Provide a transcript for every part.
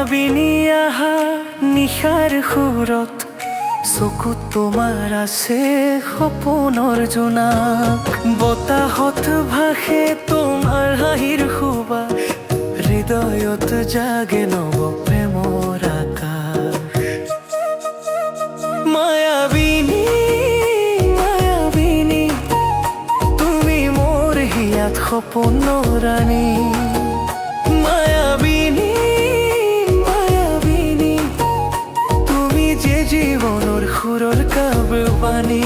মায়াবিনী আহা নিশাৰ সুৰত চকুত তোমাৰ আছে সপোনৰ জোনাক বতাহত ভাসে তোমাৰ হাঁহিৰ সুবাস হৃদয়ত জাগে নৱ প্ৰেমৰ আকাশ মায়াবিনী মায়াবিনী তুমি মোৰ হিয়াত সপোনৰ ৰাণী মায়াবিনী মায়াবিনী তুমি যে জীৱনৰ সুৰৰ কাব্যবাণী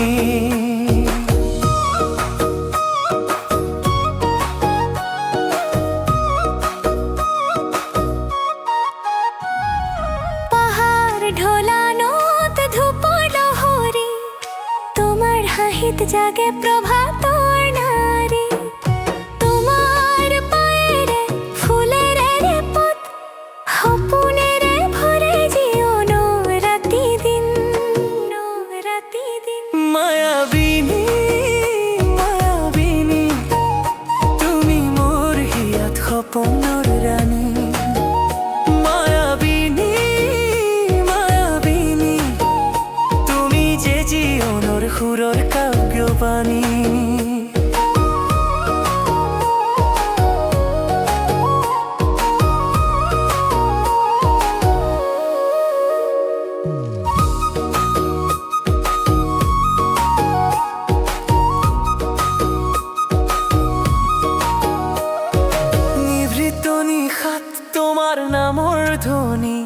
জাগে প্রভাতর নারী তোমার পায়েরে ফুলেরে পথ সপোনেরে ভরে জীবন রাতি দিন মায়াবিনী মায়াবিনী তুমি মোর হিয়াত সপোনৰ ৰাণী মায়াবিনী মায়াবিনী তুমি যে জীৱনৰ সুৰৰ কাব্যবাণী নিভৃত নিশাত তোমাৰ নামৰ ধ্বনি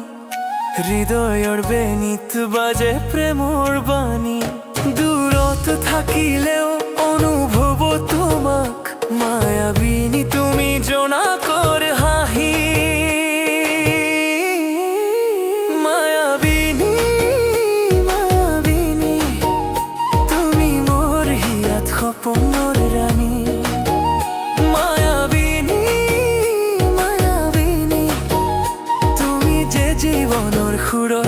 হৃদয়ৰ বেনিত বাজে প্ৰেমৰ বাণী দূৰত থাকিলেও অনুভৱ তোমাক মায়াবিনী তুমি জোনাকৰ হাঁহি মায়াবিনী মায়াবিনী তুমি মোৰ হিয়াত সপোনৰ ৰাণী মায়াবিনী মায়াবিনী তুমি যে জীৱনৰ সুৰৰ